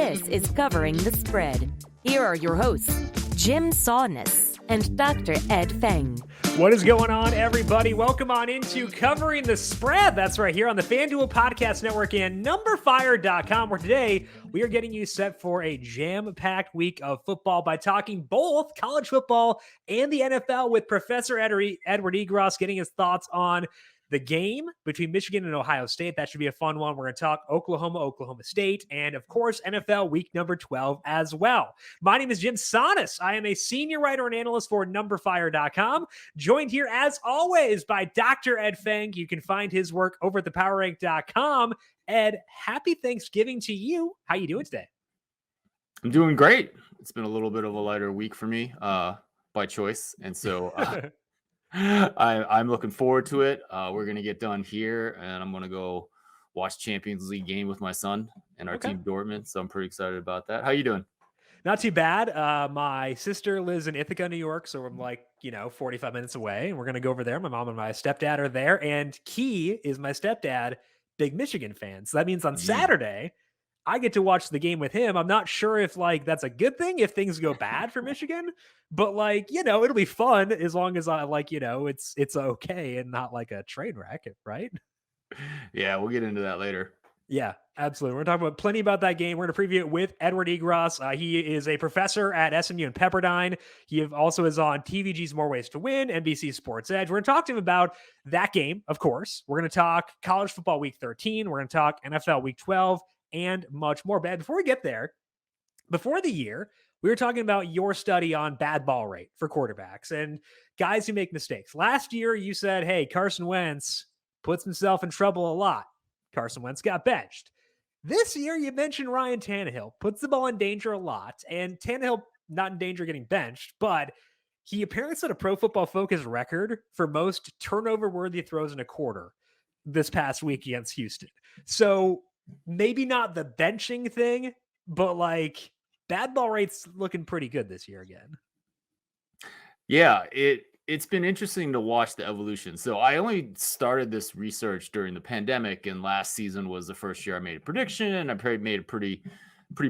This is Covering the Spread. Here are your hosts, Jim Saunders and Dr. Ed Feng. What is going on, everybody? Welcome on into Covering the Spread. That's right here on the FanDuel Podcast Network and numberFire.com, where today we are getting you set for a jam-packed week of football by talking both college football and the NFL with Professor Edward Egros getting his thoughts on the game between Michigan and Ohio State. That should be a fun one. We're going to talk Oklahoma State, and of course, NFL week number 12 as well. My name is Jim Saunders. I am a senior writer and analyst for numberFire.com, joined here as always by Dr. Ed Feng. You can find his work over at thepowerrank.com. Ed, happy Thanksgiving to you. How you doing today? I'm doing great. It's been a little bit of a lighter week for me by choice, and so I'm looking forward to it. We're going to get done here, and I'm going to go watch Champions League game with my son and our team Dortmund. So I'm pretty excited about that. How you doing? Not too bad. My sister lives in Ithaca, New York, so I'm 45 minutes away, and we're going to go over there. My mom and my stepdad are there, and Key is my stepdad, big Michigan fan. So that means on Saturday, I get to watch the game with him. I'm not sure if that's a good thing if things go bad for Michigan, but it'll be fun as long as it's okay and not like a train wreck, right? Yeah, we'll get into that later. Yeah, absolutely. We're going to talk plenty about that game. We're going to preview it with Edward Egros. He is a professor at SMU and Pepperdine. He also is on TVG's More Ways to Win, NBC Sports Edge. We're going to talk to him about that game, of course. We're going to talk college football week 13. We're going to talk NFL week 12 and much more. But before we get there, before the year, we were talking about your study on bad ball rate for quarterbacks and guys who make mistakes. Last year, you said, hey, Carson Wentz puts himself in trouble a lot. Carson Wentz got benched. This year, you mentioned Ryan Tannehill puts the ball in danger a lot, and Tannehill not in danger of getting benched, but he apparently set a Pro Football Focus record for most turnover-worthy throws in a quarter this past week against Houston. So maybe not the benching thing, but bad ball rates looking pretty good this year again. Yeah, it's been interesting to watch the evolution. So I only started this research during the pandemic, and last season was the first year I made a prediction, and I made a pretty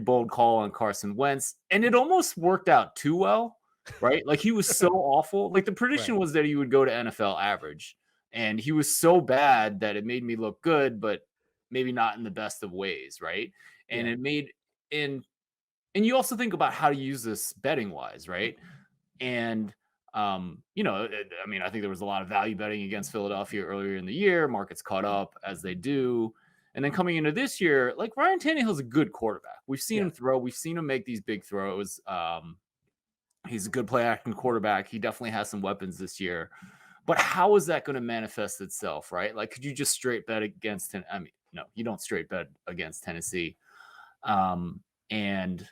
bold call on Carson Wentz, and it almost worked out too well, right? He was so awful. The prediction was that he would go to NFL average, and he was so bad that it made me look good, but maybe not in the best of ways, right? And it made and you also think about how to use this betting wise, right? And I think there was a lot of value betting against Philadelphia earlier in the year. Markets caught up as they do. And then coming into this year, Ryan Tannehill's a good quarterback. We've seen him throw. We've seen him make these big throws. He's a good play acting quarterback. He definitely has some weapons this year. But how is that going to manifest itself, right? Could you just straight bet against him? I mean, no, you don't straight bet against Tennessee. And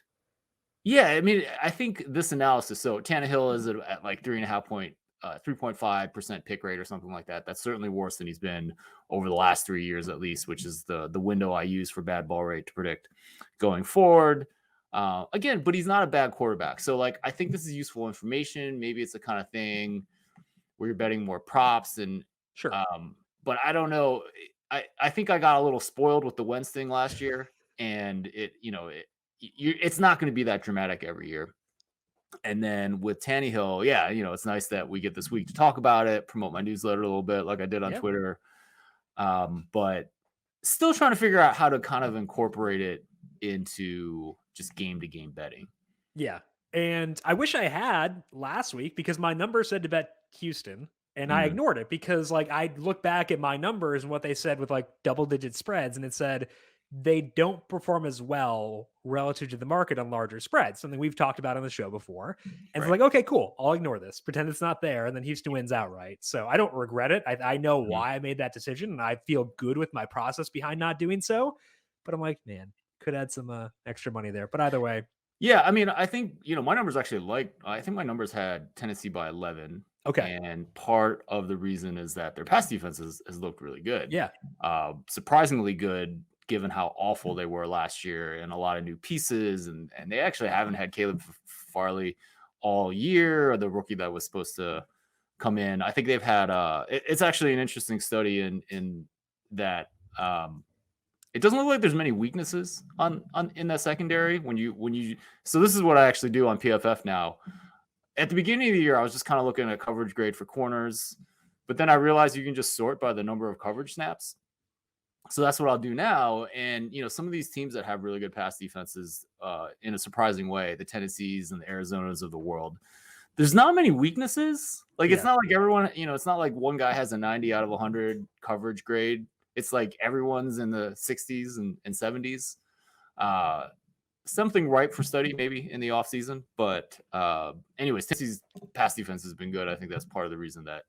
yeah, I mean, I think this analysis, so Tannehill is at 3.5% pick rate or something like that. That's certainly worse than he's been over the last 3 years, at least, which is the window I use for bad ball rate to predict going forward. Again, but he's not a bad quarterback. So I think this is useful information. Maybe it's the kind of thing where you're betting more props and sure. But I don't know. I think I got a little spoiled with the Wentz thing last year, and it's not going to be that dramatic every year. And then with Tannehill, it's nice that we get this week to talk about it, promote my newsletter a little bit like I did on Twitter. But still trying to figure out how to kind of incorporate it into just game-to-game betting. Yeah. And I wish I had last week because my number said to bet Houston. And I ignored it because I look back at my numbers and what they said with double-digit spreads, and it said they don't perform as well relative to the market on larger spreads, something we've talked about on the show before. And it's okay, cool. I'll ignore this, pretend it's not there, and then Houston wins outright. So I don't regret it. I know why I made that decision, and I feel good with my process behind not doing so. But I'm man, could add some extra money there. But either way. Yeah, I mean, I think, my numbers actually I think my numbers had Tennessee by 11. Okay. And part of the reason is that their pass defense has looked really good. Yeah. Surprisingly good given how awful they were last year and a lot of new pieces. And they actually haven't had Caleb Farley all year, the rookie that was supposed to come in. I think they've had it's actually an interesting study in that it doesn't look like there's many weaknesses on in that secondary so this is what I actually do on PFF now. At the beginning of the year, I was just kind of looking at coverage grade for corners, but then I realized you can just sort by the number of coverage snaps. So that's what I'll do now. And, some of these teams that have really good pass defenses in a surprising way, the Tennessees and the Arizonas of the world, there's not many weaknesses. Like, It's not like everyone, it's not like one guy has a 90 out of 100 coverage grade. It's like everyone's in the 60s and 70s. Something ripe for study maybe in the offseason. But anyways, Tennessee's pass defense has been good. I think that's part of the reason that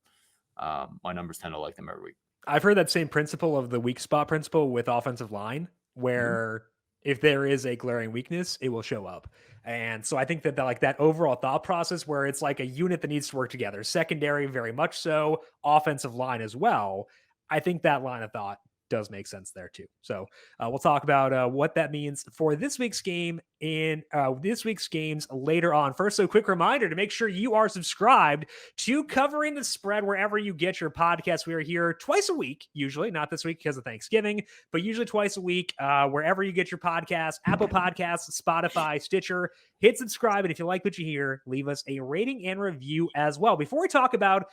my numbers tend to like them every week. I've heard that same principle of the weak spot principle with offensive line, where if there is a glaring weakness, it will show up. And so I think that that overall thought process where it's like a unit that needs to work together, secondary very much so, offensive line as well. I think that line of thought does make sense there too. So we'll talk about what that means for this week's game in this week's games later on. First, so quick reminder to make sure you are subscribed to Covering the Spread wherever you get your podcasts. We are here twice a week, usually not this week because of Thanksgiving, but usually twice a week wherever you get your podcasts, Apple Podcasts, Spotify, Stitcher. Hit subscribe, and if you like what you hear, leave us a rating and review as well. Before we talk about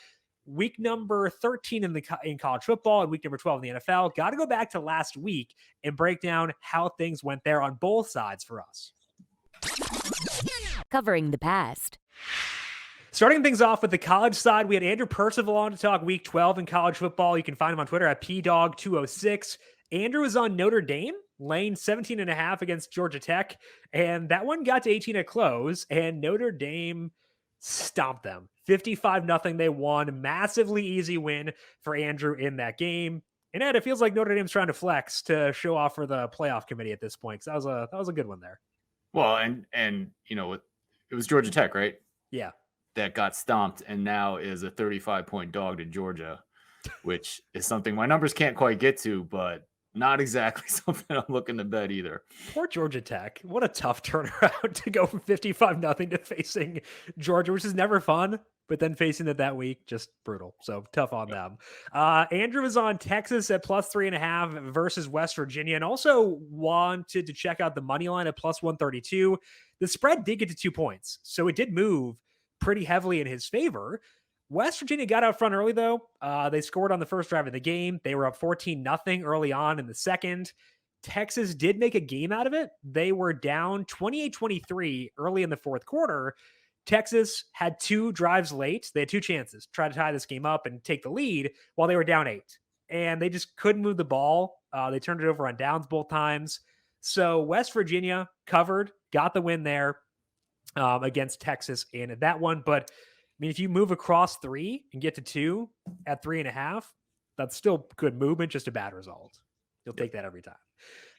week number 13 in college football and week number 12 in the NFL, got to go back to last week and break down how things went there on both sides for us. Covering the past. Starting things off with the college side, we had Andrew Percival on to talk week 12 in college football. You can find him on Twitter at PDog206. Andrew is on Notre Dame, laying 17.5 against Georgia Tech, and that one got to 18 at close, and Notre Dame stomped them. 55-0 they won. Massively easy win for Andrew in that game. And Ed, it feels like Notre Dame's trying to flex to show off for the playoff committee at this point. Because that was a good one there. Well, and it was Georgia Tech, right? Yeah. That got stomped and now is a 35-point dog to Georgia, which is something my numbers can't quite get to, but not exactly something I'm looking to bet either. Poor Georgia Tech. What a tough turnaround to go from 55-0 to facing Georgia, which is never fun, but then facing it that week, just brutal. So tough on them. Andrew is on Texas at plus 3.5 versus West Virginia, and also wanted to check out the money line at plus 132. The spread did get to 2 points, so it did move pretty heavily in his favor. West Virginia got out front early, though. They scored on the first drive of the game. They were up 14-0 early on in the second. Texas did make a game out of it. They were down 28-23 early in the fourth quarter. Texas had 2 drives late. They had 2 chances to try to tie this game up and take the lead while they were down 8. And they just couldn't move the ball. They turned it over on downs both times. So West Virginia covered, got the win there against Texas in that one. But I mean, if you move across 3 and get to 2 at 3.5, that's still good movement, just a bad result. You'll take that every time.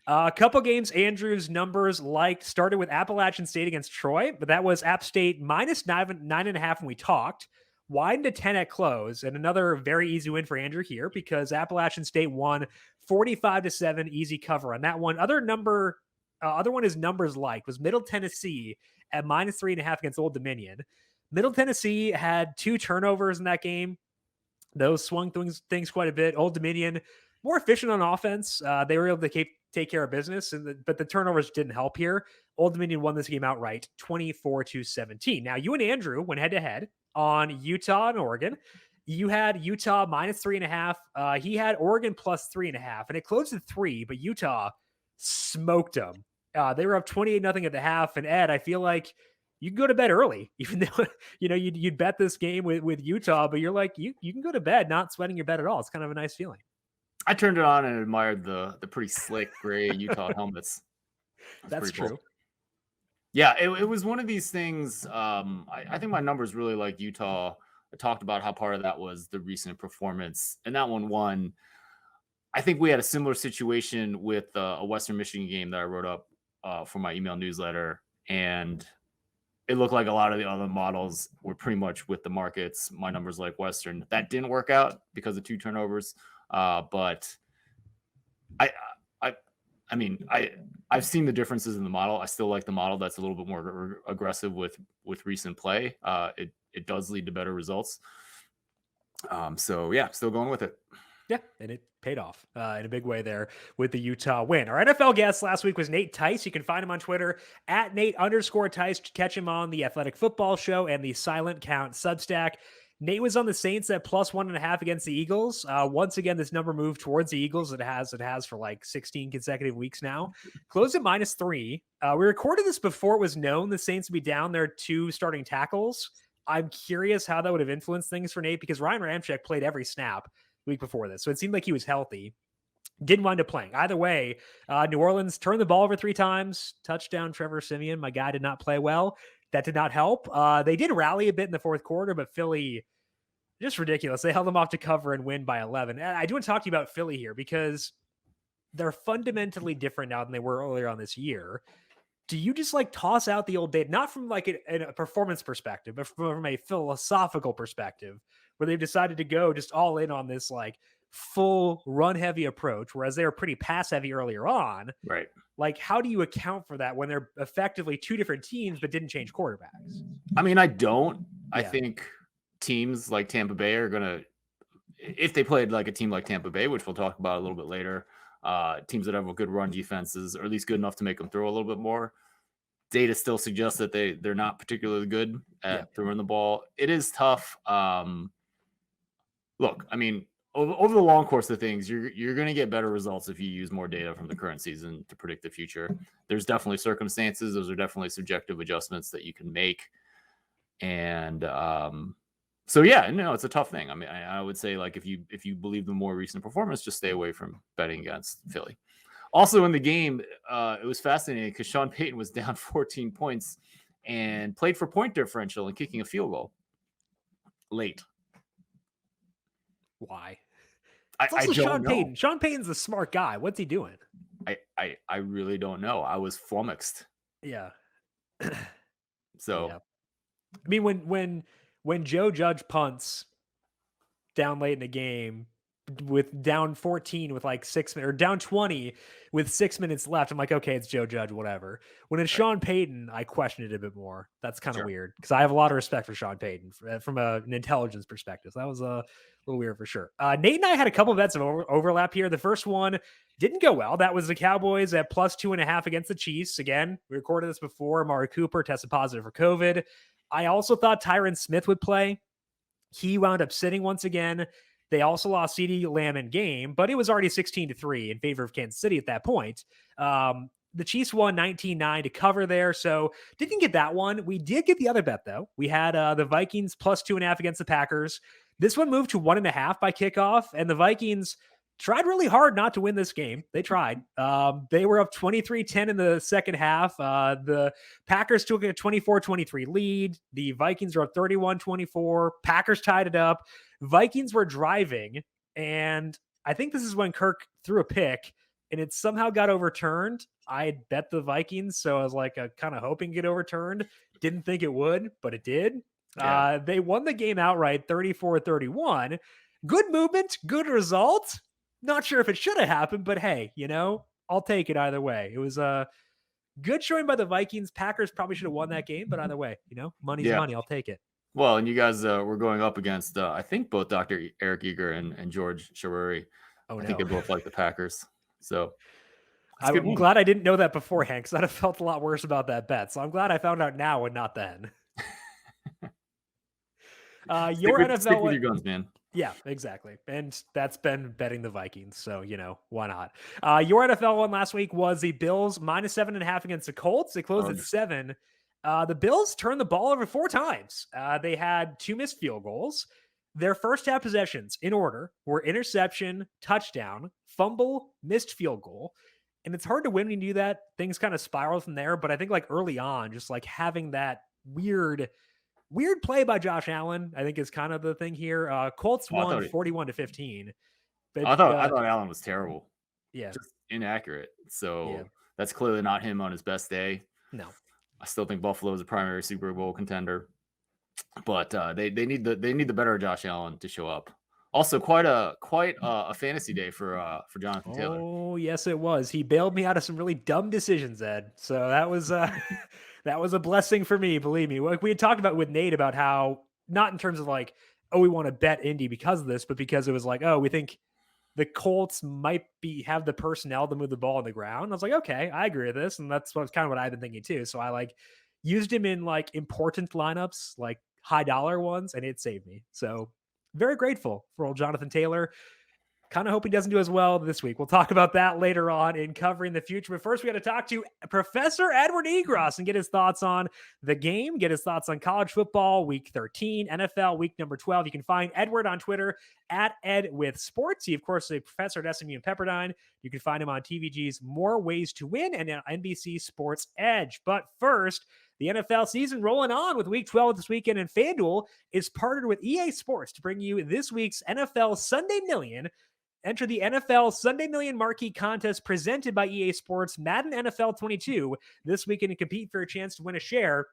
A couple games Andrew's numbers liked started with Appalachian State against Troy, but that was App State minus 9.5 when we talked, widened to 10 at close, and another very easy win for Andrew here because Appalachian State won 45-7, easy cover on that one. Other one his numbers liked was Middle Tennessee at minus 3.5 against Old Dominion. Middle Tennessee had 2 turnovers in that game. Those swung things quite a bit. Old Dominion, more efficient on offense. They were able to take care of business, but the turnovers didn't help here. Old Dominion won this game outright, 24-17. Now, you and Andrew went head-to-head on Utah and Oregon. You had Utah minus 3.5. He had Oregon plus 3.5, and it closed at 3, but Utah smoked them. They were up 28-0 at the half, and Ed, I feel like you can go to bed early, even though, you'd bet this game with Utah, but you're like, you can go to bed not sweating your bet at all. It's kind of a nice feeling. I turned it on and admired the pretty slick gray Utah helmets. That's true. Cool. Yeah, it was one of these things. I think my numbers really like Utah. I talked about how part of that was the recent performance, and that one won. I think we had a similar situation with a Western Michigan game that I wrote up for my email newsletter, and it looked like a lot of the other models were pretty much with the markets. My numbers like Western. That didn't work out because of 2 turnovers. But I mean, I've seen the differences in the model. I still like the model that's a little bit more aggressive with recent play. It does lead to better results. So yeah, still going with it. Yeah, and it paid off in a big way there with the Utah win. Our NFL guest last week was Nate Tice. You can find him on Twitter at Nate_Tice. Catch him on the Athletic Football Show and the Silent Count Substack. Nate was on the Saints at +1.5 against the Eagles. Once again, this number moved towards the Eagles. It has for like 16 consecutive weeks now. Closed at -3. We recorded this before it was known the Saints would be down their 2 starting tackles. I'm curious how that would have influenced things for Nate because Ryan Ramczyk played every snap week before this. So it seemed like he was healthy. Didn't wind up playing. Either way, New Orleans turned the ball over 3 times. Touchdown, Trevor Siemian. My guy did not play well. That did not help. They did rally a bit in the fourth quarter, but Philly, just ridiculous. They held them off to cover and win by 11. And I do want to talk to you about Philly here because they're fundamentally different now than they were earlier on this year. Do you just like toss out the old data, not from like a performance perspective, but from a philosophical perspective, where they've decided to go just all in on this like full run heavy approach, whereas they were pretty pass heavy earlier on? Right. Like, how do you account for that when they're effectively 2 different teams, but didn't change quarterbacks? I mean, I don't. I think teams like Tampa Bay are going to, if they played like a team like Tampa Bay, which we'll talk about a little bit later, teams that have a good run defenses, or at least good enough to make them throw a little bit more. Data still suggests that they're not particularly good at throwing the ball. It is tough. Look, I mean, over the long course of things, you're going to get better results if you use more data from the current season to predict the future. There's definitely circumstances. Those are definitely subjective adjustments that you can make. And so, yeah, no, it's a tough thing. I mean, I would say, like, if you believe the more recent performance, just stay away from betting against Philly. Also in the game, it was fascinating because Sean Payton was down 14 points and played for point differential and kicking a field goal late. Why? I don't Sean know. Payton. Sean Payton's a smart guy. What's he doing? I really don't know. I was flummoxed. Yeah. So, yeah. I mean, when Joe Judge punts down late in the game with down 14 with like 6 minutes, or down 20 with 6 minutes left, I'm like, okay, it's Joe Judge, whatever. When it's Sean Payton, I question it a bit more. That's kind of weird because I have a lot of respect for Sean Payton from an intelligence perspective. So that was a little weird for sure. Nate and I had a couple of bets of overlap here. The first one didn't go well. That was the Cowboys at +2.5 against the Chiefs. Again, we recorded this before. Amari Cooper tested positive for COVID. I also thought Tyron Smith would play. He wound up sitting once again. They also lost CeeDee Lamb in game, but it was already 16-3 in favor of Kansas City at that point. The Chiefs won 19-9 to cover there, so didn't get that one. We did get the other bet, though. We had the Vikings +2.5 against the Packers. This one moved to 1.5 by kickoff, and the Vikings tried really hard not to win this game. They tried. They were up 23-10 in the second half. The Packers took a 24-23 lead. The Vikings were up 31-24. Packers tied it up. Vikings were driving, and I think this is when Kirk threw a pick, and it somehow got overturned. I had bet the Vikings, so I was like kind of hoping it get overturned. Didn't think it would, but it did. Yeah. They won the game outright, 34-31. Good movement, good result. Not sure if it should have happened, but hey, I'll take it either way. It was a good showing by the Vikings. Packers probably should have won that game, but either way, money's money. I'll take it. Well, and you guys were going up against, I think, both Dr. Eric Eager and George Sherruri. I think they both like the Packers. So I'm glad I didn't know that beforehand because I'd have felt a lot worse about that bet. So I'm glad I found out now and not then. Stick with your guns, man. Yeah, exactly. And that's been betting the Vikings. So, why not? Your NFL one last week was the Bills -7.5 against the Colts. They closed at 7. The Bills turned the ball over 4 times. They had 2 missed field goals. Their first half possessions in order were interception, touchdown, fumble, missed field goal. And it's hard to win when you do that. Things kind of spiral from there. But I think like early on, just like having that weird play by Josh Allen, I think is kind of the thing here. Colts won 41-15. But I thought Allen was terrible. Yeah. Just inaccurate. So that's clearly not him on his best day. No. I still think Buffalo is a primary Super Bowl contender. But they need the better Josh Allen to show up. Also, quite a fantasy day for Jonathan Taylor. Oh, yes, it was. He bailed me out of some really dumb decisions, Ed. So that was that was a blessing for me, believe me. Like we had talked about with Nate about how, not in terms of like, oh, we want to bet Indy because of this, but because it was like, oh, we think the Colts might have the personnel to move the ball on the ground. I was like, okay, I agree with this. And that's kind of what I've been thinking too. So I used him in important lineups, like high dollar ones, and it saved me. So very grateful for old Jonathan Taylor. Kind of hope he doesn't do as well this week. We'll talk about that later on in Covering the Future. But first, we got to talk to Professor Edward Egros and get his thoughts on the game, get his thoughts on college football, week 13, NFL, week number 12. You can find Edward on Twitter at EdWithSports. He, of course, is a professor at SMU and Pepperdine. You can find him on TVG's More Ways to Win and on NBC Sports Edge. But first, the NFL season rolling on with week 12 this weekend, and FanDuel is partnered with EA Sports to bring you this week's NFL Sunday Million. Enter the NFL Sunday Million Marquee Contest presented by EA Sports Madden NFL 22 this weekend and compete for a chance to win a share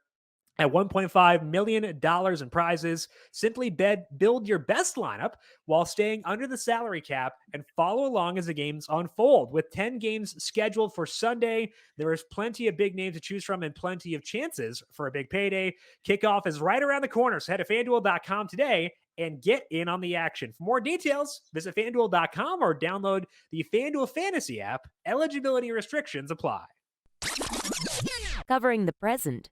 at $1.5 million in prizes. Simply build your best lineup while staying under the salary cap and follow along as the games unfold. With 10 games scheduled for Sunday, there is plenty of big names to choose from and plenty of chances for a big payday. Kickoff is right around the corner, so head to FanDuel.com today and get in on the action. For more details, visit FanDuel.com or download the FanDuel Fantasy app. Eligibility restrictions apply. Covering the present.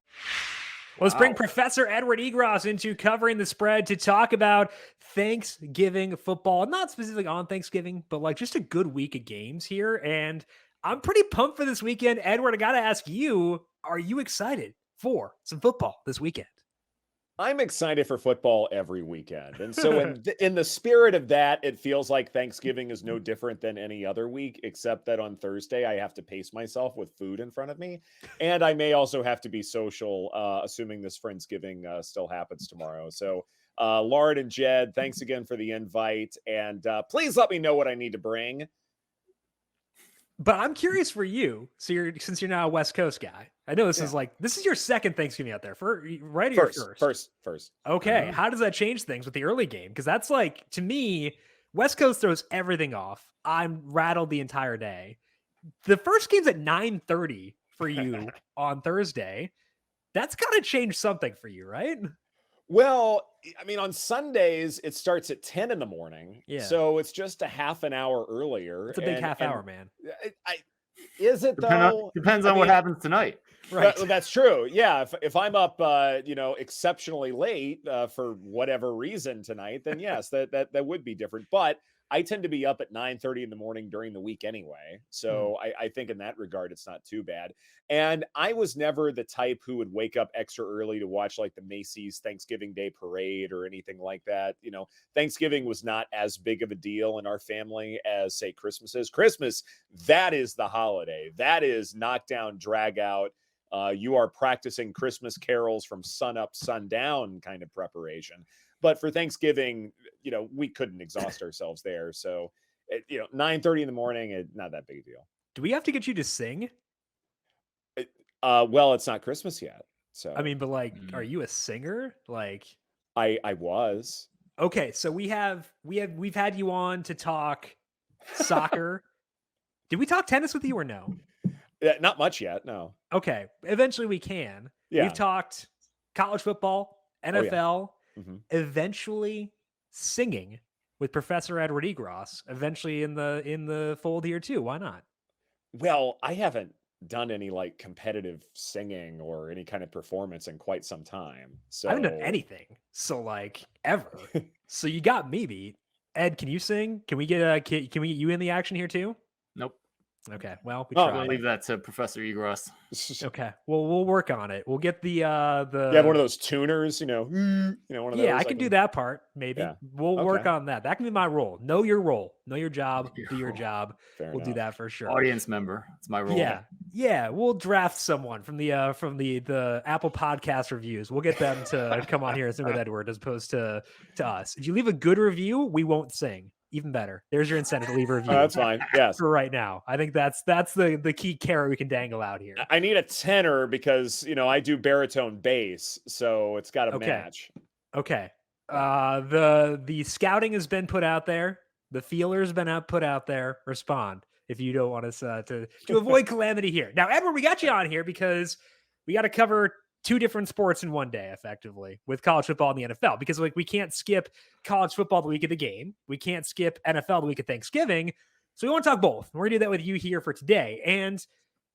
Let's bring Professor Edward Egros into Covering the Spread to talk about Thanksgiving football. Not specifically on Thanksgiving, but just a good week of games here. And I'm pretty pumped for this weekend. Edward, I got to ask you, are you excited for some football this weekend? I'm excited for football every weekend. And so in the spirit of that, it feels like Thanksgiving is no different than any other week, except that on Thursday, I have to pace myself with food in front of me. And I may also have to be social, assuming this Friendsgiving still happens tomorrow. So Lard and Jed, thanks again for the invite. And please let me know what I need to bring. But I'm curious for you. So since you're now a West Coast guy, I know this is your second Thanksgiving out there, right? Or First. Okay. How does that change things with the early game? Because that's to me, West Coast throws everything off. I'm rattled the entire day. The first game's at 9:30 for you on Thursday. That's got to change something for you, right? Well, I mean, on Sundays, it starts at 10 in the morning. Yeah. So it's just a half an hour earlier. It's a big half hour, man. Is it though? Depends on what happens tonight. Right. That's true. Yeah. If I'm up, exceptionally late for whatever reason tonight, then yes, that would be different. But I tend to be up at 9:30 in the morning during the week anyway. So I think in that regard, it's not too bad. And I was never the type who would wake up extra early to watch the Macy's Thanksgiving Day parade or anything like that. Thanksgiving was not as big of a deal in our family as, say, Christmas is. Christmas, that is the holiday. That is knockdown, drag out. You are practicing Christmas carols from sun up, sundown kind of preparation. But for Thanksgiving, we couldn't exhaust ourselves there. So, 9:30 in the morning, not that big a deal. Do we have to get you to sing? Well, it's not Christmas yet. So I mean, but are you a singer? I was. Okay, so we've had you on to talk soccer. Did we talk tennis with you or no? Not much yet. No. Okay. Eventually we can. Yeah. We've talked college football, NFL, eventually singing with Professor Edward Egros, eventually in the fold here too. Why not? Well, I haven't done any competitive singing or any kind of performance in quite some time. So I haven't done anything. So ever. So you got me beat. Ed, can you sing? Can we get you in the action here too? Nope. Okay, well, we try. I'll leave that to Professor Egros. Okay, well, we'll work on it. We'll get the you have one of those tuners, one of those. Yeah, I can do that part. Maybe we'll work on that. That can be my role. Know your role. Know your job. Do your job. We'll do that for sure. Audience member. It's my role. Yeah. We'll draft someone from the Apple Podcast reviews. We'll get them to come on here and sing with Edward as opposed to us. If you leave a good review, we won't sing. Even better. There's your incentive to leave a review. That's fine. Yes. For right now. I think that's the key carrot we can dangle out here. I need a tenor because, I do baritone bass, so it's got to match. Okay. The scouting has been put out there. The feeler's been put out there. Respond if you don't want us to avoid calamity here. Now, Edward, we got you on here because we got to cover two different sports in one day, effectively, with college football and the NFL, because like we can't skip college football the week of the game. We can't skip NFL the week of Thanksgiving. So we want to talk both. We're gonna do that with you here for today. And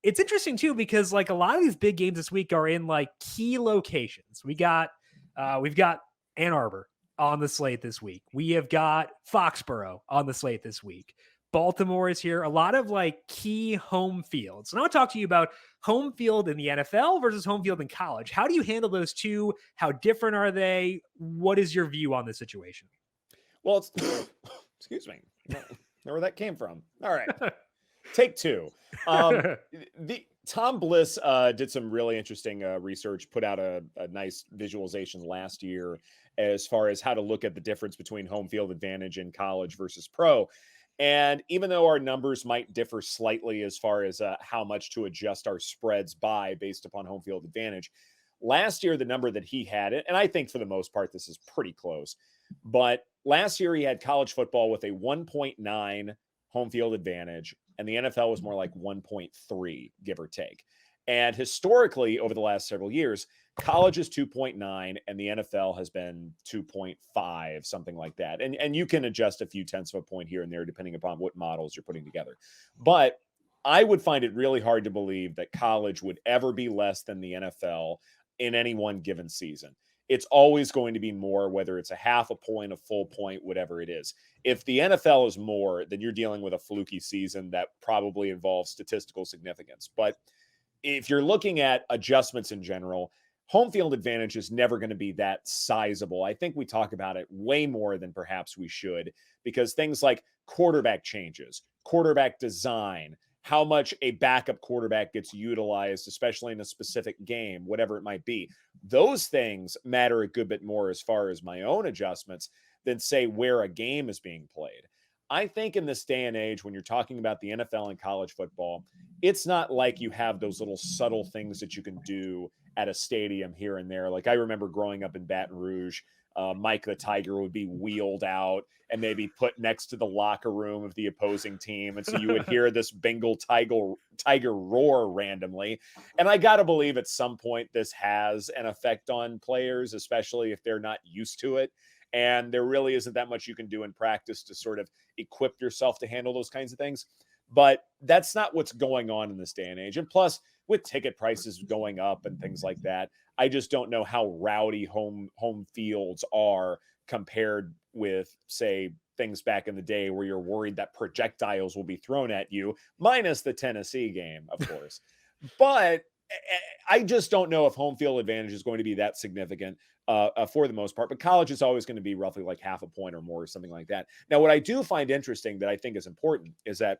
it's interesting too, because like a lot of these big games this week are in like key locations. We've got Ann Arbor on the slate this week. We have got Foxborough on the slate this week. Baltimore is here. A lot of like key home fields. And I want to talk to you about home field in the NFL versus home field in college. How do you handle those two? How different are they? What is your view on the situation? Well, it's excuse me. I don't know where that came from. All right. Take two. The Tom Bliss did some really interesting research, put out a nice visualization last year as far as how to look at the difference between home field advantage in college versus pro. And even though our numbers might differ slightly as far as how much to adjust our spreads by based upon home field advantage, last year, the number that he had, and I think for the most part, this is pretty close, but last year he had college football with a 1.9 home field advantage, and the NFL was more like 1.3, give or take. And historically, over the last several years, college is 2.9 and the NFL has been 2.5, something like that. And you can adjust a few tenths of a point here and there, depending upon what models you're putting together. But I would find it really hard to believe that college would ever be less than the NFL in any one given season. It's always going to be more, whether it's a half a point, a full point, whatever it is. If the NFL is more, then you're dealing with a fluky season that probably involves statistical significance. But if you're looking at adjustments in general, home field advantage is never going to be that sizable. I think we talk about it way more than perhaps we should, because things like quarterback changes, quarterback design, how much a backup quarterback gets utilized, especially in a specific game, whatever it might be. Those things matter a good bit more as far as my own adjustments than, say, where a game is being played. I think in this day and age, when you're talking about the NFL and college football, it's not like you have those little subtle things that you can do at a stadium here and there. Like I remember growing up in Baton Rouge, Mike the Tiger would be wheeled out and maybe put next to the locker room of the opposing team. And so you would hear this Bengal tiger roar randomly. And I got to believe at some point this has an effect on players, especially if they're not used to it. And there really isn't that much you can do in practice to sort of equip yourself to handle those kinds of things. But that's not what's going on in this day and age. And plus, with ticket prices going up and things like that, I just don't know how rowdy home fields are compared with, say, things back in the day where you're worried that projectiles will be thrown at you, minus the Tennessee game, of course. But I just don't know if home field advantage is going to be that significant for the most part. But college is always going to be roughly like half a point or more, or something like that. Now, what I do find interesting that I think is important is that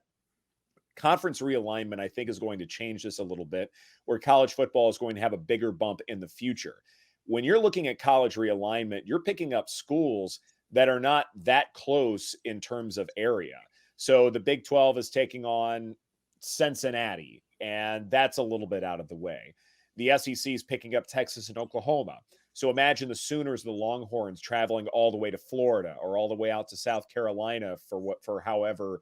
conference realignment, I think, is going to change this a little bit, where college football is going to have a bigger bump in the future. When you're looking at college realignment, you're picking up schools that are not that close in terms of area. So the Big 12 is taking on Cincinnati, and that's a little bit out of the way. The SEC is picking up Texas and Oklahoma. So imagine the Sooners, the Longhorns traveling all the way to Florida or all the way out to South Carolina for however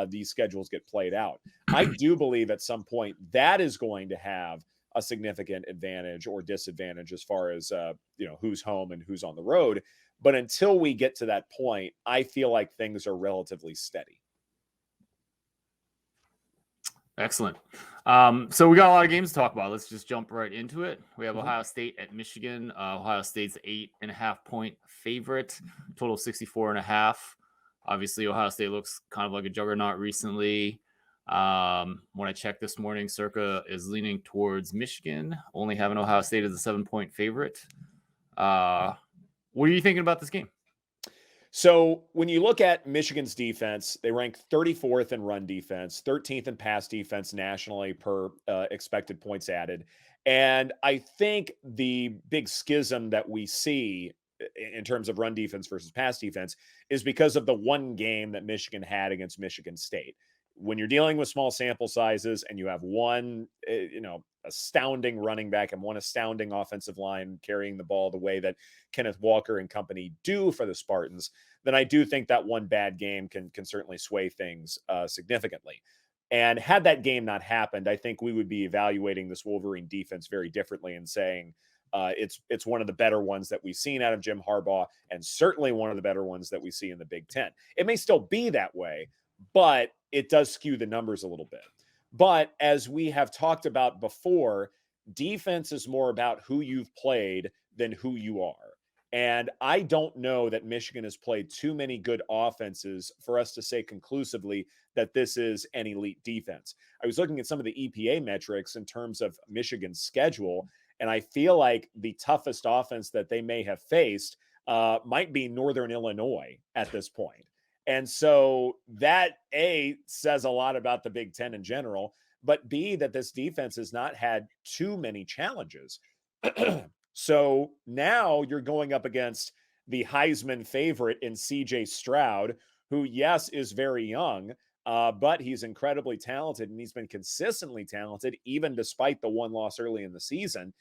these schedules get played out. I do believe at some point that is going to have a significant advantage or disadvantage as far as who's home and who's on the road. But until we get to that point, I feel like things are relatively steady. Excellent. So we got a lot of games to talk about. Let's just jump right into it. We have Ohio State at Michigan. Ohio State's 8.5 point favorite, total 64.5. Obviously, Ohio State looks kind of like a juggernaut recently. When I checked this morning, Circa is leaning towards Michigan, only having Ohio State as a 7-point favorite. What are you thinking about this game? So when you look at Michigan's defense, they rank 34th in run defense, 13th in pass defense nationally per expected points added. And I think the big schism that we see in terms of run defense versus pass defense is because of the one game that Michigan had against Michigan State. When you're dealing with small sample sizes and you have one, astounding running back and one astounding offensive line carrying the ball the way that Kenneth Walker and company do for the Spartans, then I do think that one bad game can certainly sway things significantly. And had that game not happened, I think we would be evaluating this Wolverine defense very differently and saying it's one of the better ones that we've seen out of Jim Harbaugh, and certainly one of the better ones that we see in the Big Ten. It may still be that way, but it does skew the numbers a little bit. But as we have talked about before, defense is more about who you've played than who you are. And I don't know that Michigan has played too many good offenses for us to say conclusively that this is an elite defense. I was looking at some of the EPA metrics in terms of Michigan's schedule, and I feel like the toughest offense that they may have faced might be Northern Illinois at this point. And so that, A, says a lot about the Big Ten in general, but B, that this defense has not had too many challenges. So now you're going up against the Heisman favorite in CJ Stroud, who, yes, is very young, but he's incredibly talented, and he's been consistently talented, even despite the one loss early in the season.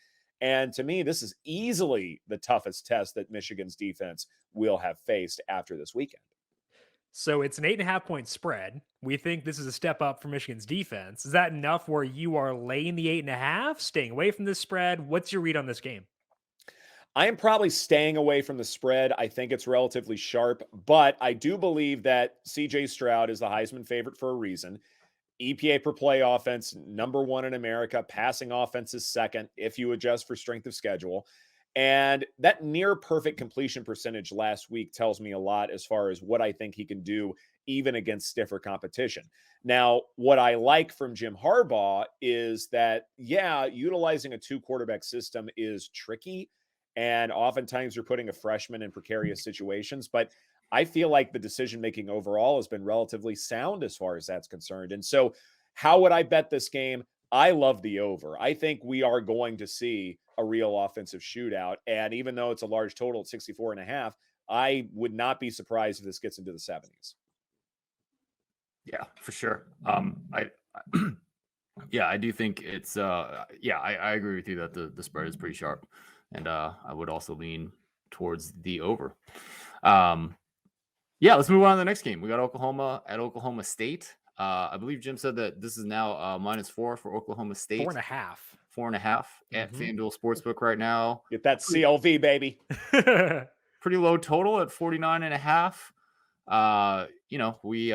And to me, this is easily the toughest test that Michigan's defense will have faced after this weekend. So it's an 8.5-point spread. We think this is a step up for Michigan's defense. Is that enough where you are laying the 8.5, staying away from this spread? What's your read on this game? I am probably staying away from the spread. I think it's relatively sharp, but I do believe that CJ Stroud is the Heisman favorite for a reason. EPA per play offense, number one in America. Passing offense is second if you adjust for strength of schedule. And that near perfect completion percentage last week tells me a lot as far as what I think he can do even against stiffer competition. Now, what I like from Jim Harbaugh is that, yeah, utilizing a 2-quarterback system is tricky. And oftentimes you're putting a freshman in precarious situations, but I feel like the decision-making overall has been relatively sound as far as that's concerned. And so how would I bet this game? I love the over. I think we are going to see a real offensive shootout. And even though it's a large total at 64.5, I would not be surprised if this gets into the 70s. Yeah, for sure. I do think it's, I agree with you that the spread is pretty sharp. And I would also lean towards the over. Let's move on to the next game. We got Oklahoma at Oklahoma State. I believe Jim said that this is now -4 for Oklahoma State. 4.5. 4.5 at FanDuel Sportsbook right now. Get that CLV, baby. Pretty low total at 49.5. We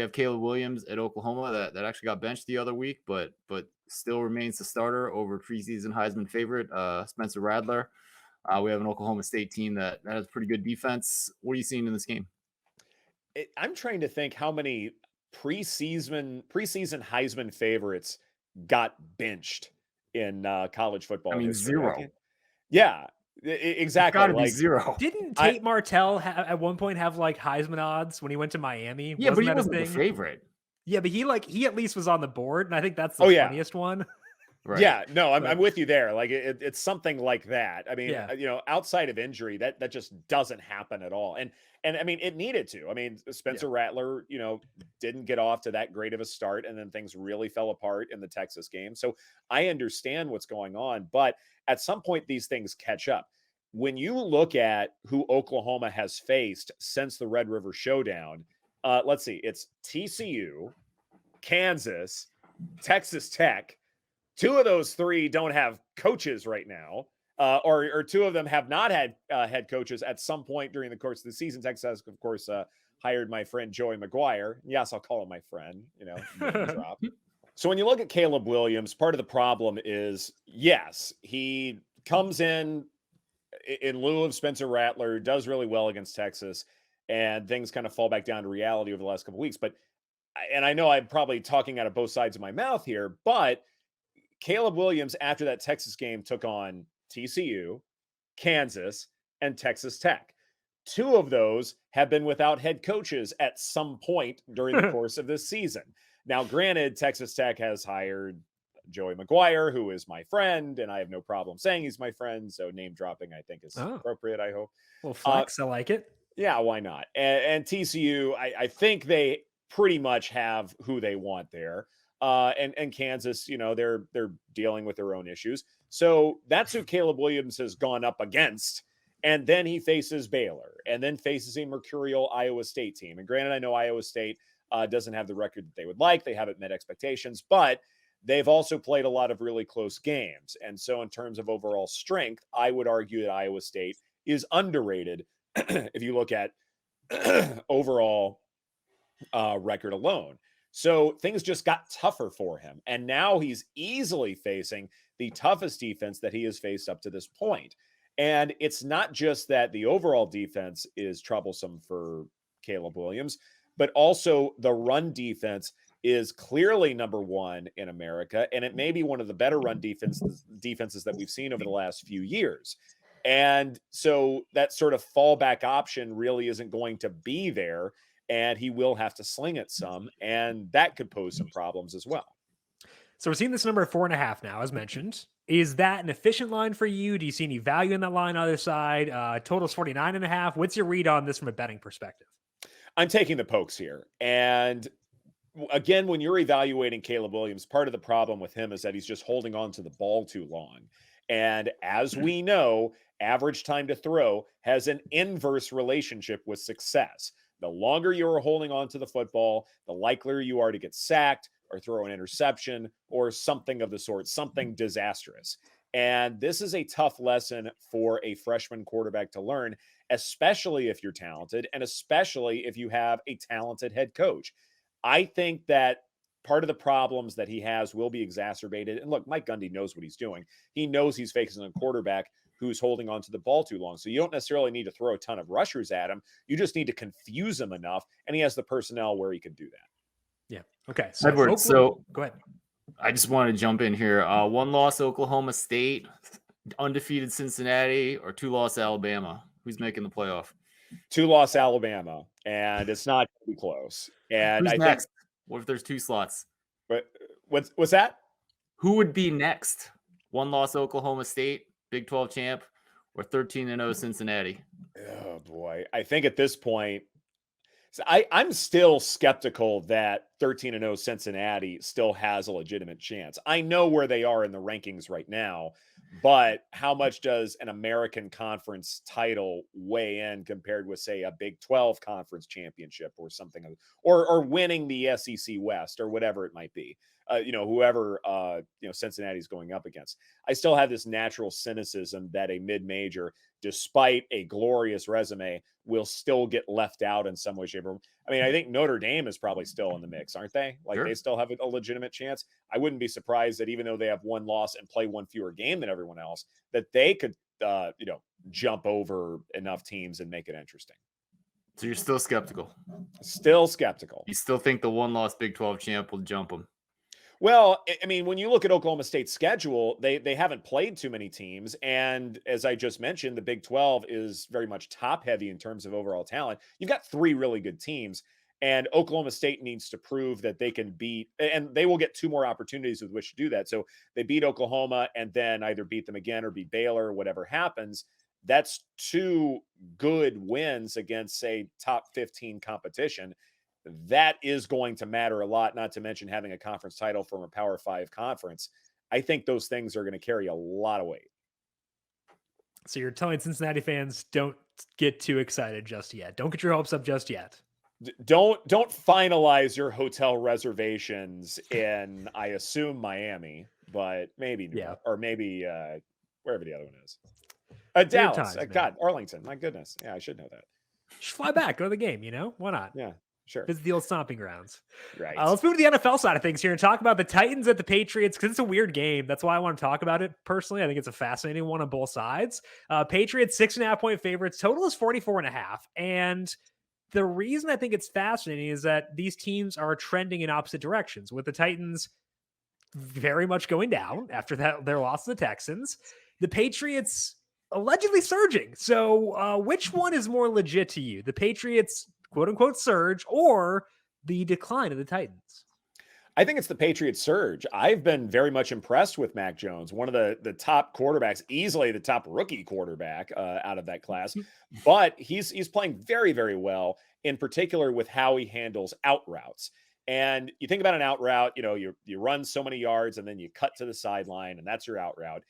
have Caleb Williams at Oklahoma that actually got benched the other week, but still remains the starter over preseason Heisman favorite Spencer Rattler. We have an Oklahoma State team that has pretty good defense. What are you seeing in this game? I'm trying to think how many preseason Heisman favorites got benched in college football. I mean, history. 0. Yeah, exactly. It's gotta be 0. Didn't Tate Martell at one point have like Heisman odds when he went to Miami? Yeah, but he wasn't the favorite. Yeah, but he at least was on the board, and I think that's the funniest one. Right. Yeah, no, I'm with you there. Like it's something like that. I mean, outside of injury, that just doesn't happen at all. And I mean, it needed to. I mean, Spencer Rattler, didn't get off to that great of a start, and then things really fell apart in the Texas game. So I understand what's going on, but at some point these things catch up. When you look at who Oklahoma has faced since the Red River Showdown, let's see, it's TCU, Kansas, Texas Tech. 2 of those 3 don't have coaches right now, or 2 of them have not had head coaches at some point during the course of the season. Texas has, of course, hired my friend Joey McGuire. Yes, I'll call him my friend, drop. So when you look at Caleb Williams, part of the problem is, yes, he comes in lieu of Spencer Rattler, does really well against Texas, and things kind of fall back down to reality over the last couple of weeks. But, and I know I'm probably talking out of both sides of my mouth here, but Caleb Williams, after that Texas game, took on TCU, Kansas, and Texas Tech. 2 of those have been without head coaches at some point during the course of this season. Now, granted, Texas Tech has hired Joey McGuire, who is my friend, and I have no problem saying he's my friend. So name dropping, I think, is appropriate, I hope. Well, flex, I like it. Yeah, why not? And TCU, I think they pretty much have who they want there. And Kansas, they're dealing with their own issues. So that's who Caleb Williams has gone up against. And then he faces Baylor and then faces a mercurial Iowa State team. And granted, I know Iowa State doesn't have the record that they would like. They haven't met expectations, but they've also played a lot of really close games. And so in terms of overall strength, I would argue that Iowa State is underrated if you look at overall record alone. So things just got tougher for him. And now he's easily facing the toughest defense that he has faced up to this point. And it's not just that the overall defense is troublesome for Caleb Williams, but also the run defense is clearly number one in America. And it may be one of the better run defenses that we've seen over the last few years. And so that sort of fallback option really isn't going to be there. And he will have to sling it some. And that could pose some problems as well. So we're seeing this number 4.5 now, as mentioned. Is that an efficient line for you? Do you see any value in that line on the other side? Total's 49.5. What's your read on this from a betting perspective? I'm taking the pokes here. And again, when you're evaluating Caleb Williams, part of the problem with him is that he's just holding on to the ball too long. And as we know, average time to throw has an inverse relationship with success. The longer you're holding on to the football, the likelier you are to get sacked or throw an interception or something of the sort, something disastrous. And this is a tough lesson for a freshman quarterback to learn, especially if you're talented and especially if you have a talented head coach. I think that part of the problems that he has will be exacerbated. And look, Mike Gundy knows what he's doing. He knows he's facing a quarterback who's holding on to the ball too long. So you don't necessarily need to throw a ton of rushers at him. You just need to confuse him enough. And he has the personnel where he can do that. Yeah. Okay. So Edward, so go ahead. I just want to jump in here. 1-loss Oklahoma State, undefeated Cincinnati, or 2-loss Alabama. Who's making the playoff? 2-loss Alabama, and it's not going to be close. And Who's I next? think, What if there's 2 slots? but what's that? Who would be next? 1-loss Oklahoma State, Big 12 champ, or 13-0 Cincinnati? Oh boy. I think at this point, so I'm still skeptical that 13-0 Cincinnati still has a legitimate chance. I know where they are in the rankings right now, but how much does an American Conference title weigh in compared with, say, a Big 12 conference championship or something, or winning the SEC West or whatever it might be? Whoever Cincinnati's going up against. I still have this natural cynicism that a mid-major, despite a glorious resume, will still get left out in some way, shape, or I mean, I think Notre Dame is probably still in the mix, aren't they? Like, sure. They still have a legitimate chance. I wouldn't be surprised that even though they have one loss and play one fewer game than everyone else, that they could, jump over enough teams and make it interesting. So you're still skeptical? Still skeptical. You still think the 1-loss Big 12 champ will jump them? Well, I mean, when you look at Oklahoma State's schedule, they haven't played too many teams. And as I just mentioned, the Big 12 is very much top heavy in terms of overall talent. You've got 3 really good teams, and Oklahoma State needs to prove that they can beat, and they will get 2 more opportunities with which to do that. So they beat Oklahoma and then either beat them again or beat Baylor or whatever happens. That's 2 good wins against, say, top 15 competition. That is going to matter a lot, not to mention having a conference title from a Power 5 conference. I think those things are going to carry a lot of weight. So you're telling Cincinnati fans, don't get too excited just yet. Don't get your hopes up just yet. Don't finalize your hotel reservations in, I assume, Miami, but maybe, or maybe wherever the other one is. Dallas. God, Arlington. My goodness. Yeah, I should know that. Just fly back, go to the game, Why not? Yeah. Sure. Visit the old stomping grounds. Right. Let's move to the NFL side of things here and talk about the Titans at the Patriots, because it's a weird game. That's why I want to talk about it personally. I think it's a fascinating one on both sides. Patriots 6.5-point favorites. Total is 44.5. And the reason I think it's fascinating is that these teams are trending in opposite directions, with the Titans very much going down after their loss to the Texans. The Patriots allegedly surging. So which one is more legit to you? The Patriots quote unquote surge or the decline of the Titans? I think it's the Patriots surge. I've been very much impressed with Mac Jones, one of the top quarterbacks, easily the top rookie quarterback out of that class. But he's playing very, very well, in particular with how he handles out routes. And you think about an out route, you run so many yards and then you cut to the sideline and that's your out route.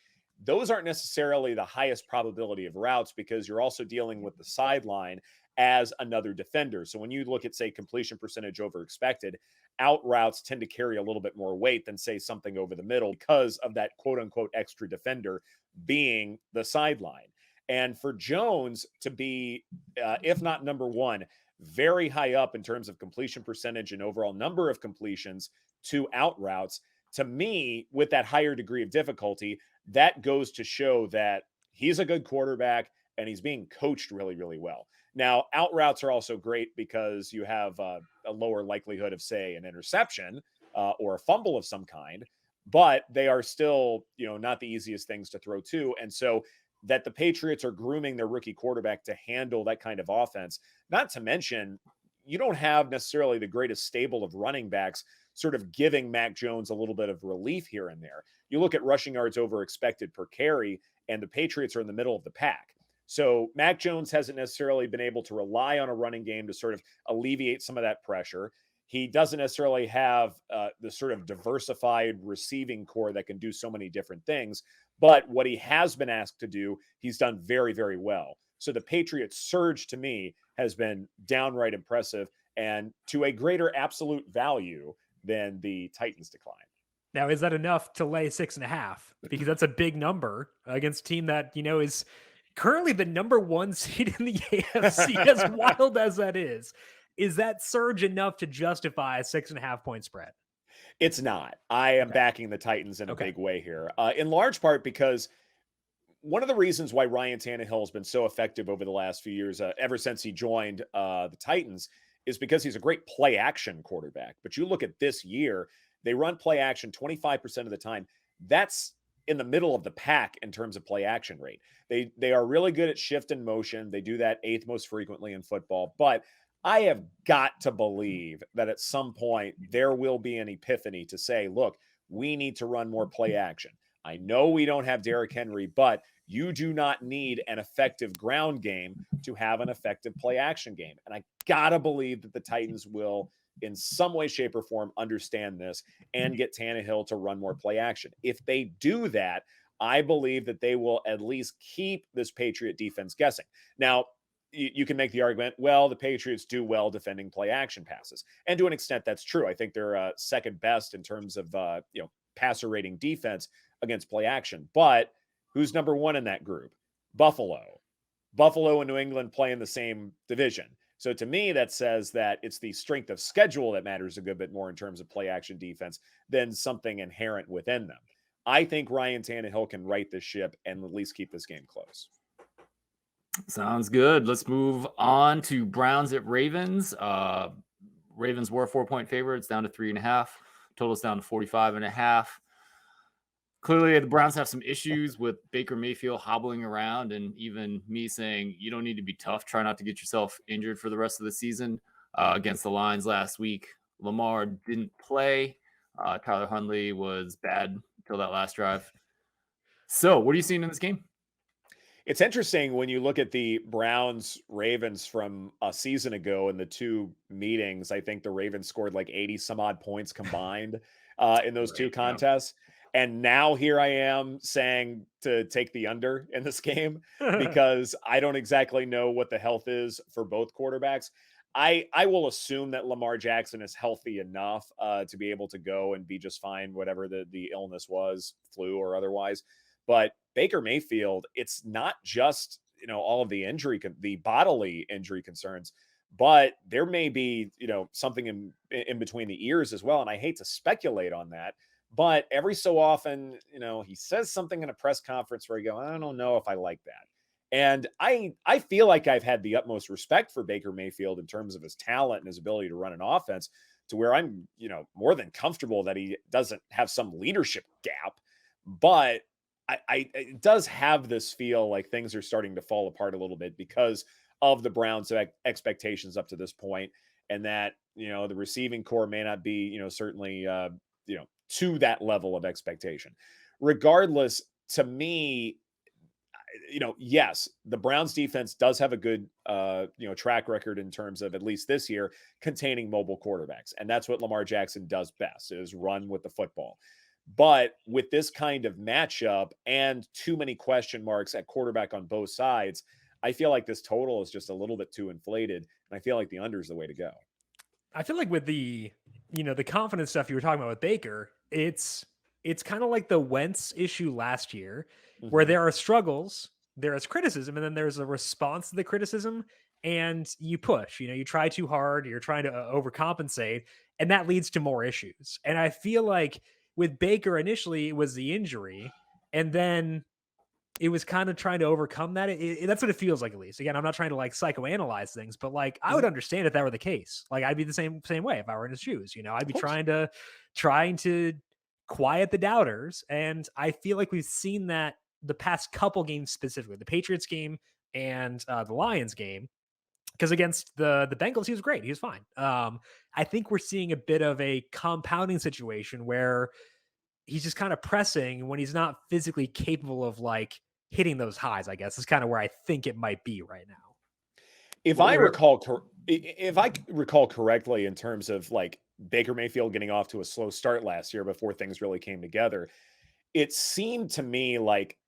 Those aren't necessarily the highest probability of routes because you're also dealing with the sideline as another defender. So when you look at, say, completion percentage over expected, out routes tend to carry a little bit more weight than, say, something over the middle because of that quote unquote extra defender being the sideline. And for Jones to be, if not number one, very high up in terms of completion percentage and overall number of completions to out routes, to me, with that higher degree of difficulty, that goes to show that he's a good quarterback and he's being coached really, really well. Now, out routes are also great because you have a lower likelihood of, say, an interception or a fumble of some kind, but they are still, not the easiest things to throw to. And so that the Patriots are grooming their rookie quarterback to handle that kind of offense, not to mention you don't have necessarily the greatest stable of running backs sort of giving Mac Jones a little bit of relief here and there. You look at rushing yards over expected per carry, and the Patriots are in the middle of the pack. So Mac Jones hasn't necessarily been able to rely on a running game to sort of alleviate some of that pressure. He doesn't necessarily have the sort of diversified receiving core that can do so many different things. But what he has been asked to do, he's done very, very well. So the Patriots surge, to me, has been downright impressive and to a greater absolute value than the Titans decline. Now, is that enough to lay 6.5? Because that's a big number against a team that, is currently the number one seed in the AFC, as wild as that is. Is that surge enough to justify a 6.5 point spread? It's not. I am backing the Titans in a big way here, in large part because one of the reasons why Ryan Tannehill has been so effective over the last few years, ever since he joined the Titans, is because he's a great play action quarterback. But you look at this year, they run play action 25% of the time. That's in the middle of the pack in terms of play action rate. They are really good at shift and motion. They do that 8th most frequently in football. But I have got to believe that at some point there will be an epiphany to say, look, we need to run more play action. I know we don't have Derrick Henry, but you do not need an effective ground game to have an effective play action game. And I got to believe that the Titans will, in some way, shape, or form, understand this and get Tannehill to run more play action. If they do that, I believe that they will at least keep this Patriot defense guessing. Now, you can make the argument, well, the Patriots do well defending play action passes. And to an extent, that's true. I think they're second best in terms of, passer rating defense against play action. But who's number one in that group? Buffalo. Buffalo and New England play in the same division. So to me, that says that it's the strength of schedule that matters a good bit more in terms of play action defense than something inherent within them. I think Ryan Tannehill can right this ship and at least keep this game close. Sounds good. Let's move on to Browns at Ravens. Ravens were 4-point favorites, down to 3.5. Total's down to 45.5. Clearly, the Browns have some issues with Baker Mayfield hobbling around, and even me saying you don't need to be tough. Try not to get yourself injured for the rest of the season. Against the Lions last week, Lamar didn't play. Tyler Huntley was bad until that last drive. So what are you seeing in this game? It's interesting when you look at the Browns-Ravens from a season ago in the two meetings. I think the Ravens scored like 80 some odd points combined in those two contests. And now here I am saying to take the under in this game because I don't exactly know what the health is for both quarterbacks. I will assume that Lamar Jackson is healthy enough to be able to go and be just fine, whatever the illness was, flu or otherwise. But Baker Mayfield, it's not just, all of the bodily injury concerns, but there may be, something in between the ears as well. And I hate to speculate on that, but every so often, he says something in a press conference where you go, I don't know if I like that. And I feel like I've had the utmost respect for Baker Mayfield in terms of his talent and his ability to run an offense to where I'm, more than comfortable that he doesn't have some leadership gap, but it does have this feel like things are starting to fall apart a little bit because of the Browns' expectations up to this point, and that, the receiving core may not be, certainly, to that level of expectation. Regardless, to me, yes, the Browns defense does have a good, track record in terms of, at least this year, containing mobile quarterbacks. And that's what Lamar Jackson does best, is run with the football. But with this kind of matchup and too many question marks at quarterback on both sides, I feel like this total is just a little bit too inflated, and I feel like the under is the way to go. I feel like with the confidence stuff you were talking about with Baker, it's kind of like the Wentz issue last year, where there are struggles, there is criticism, and then there's a response to the criticism, and you push. You try too hard, you're trying to overcompensate, and that leads to more issues. And I feel like with Baker, initially it was the injury, and then it was kind of trying to overcome that. That's what it feels like, at least. Again, I'm not trying to like psychoanalyze things, but like I would understand if that were the case. Like I'd be the same way if I were in his shoes. I'd be trying to quiet the doubters, and I feel like we've seen that the past couple games, specifically the Patriots game and the Lions game. Because against the Bengals, he was great. He was fine. I think we're seeing a bit of a compounding situation where he's just kind of pressing when he's not physically capable of like hitting those highs, I guess is kind of where I think it might be right now. If I recall correctly, in terms of like Baker Mayfield getting off to a slow start last year before things really came together, it seemed to me like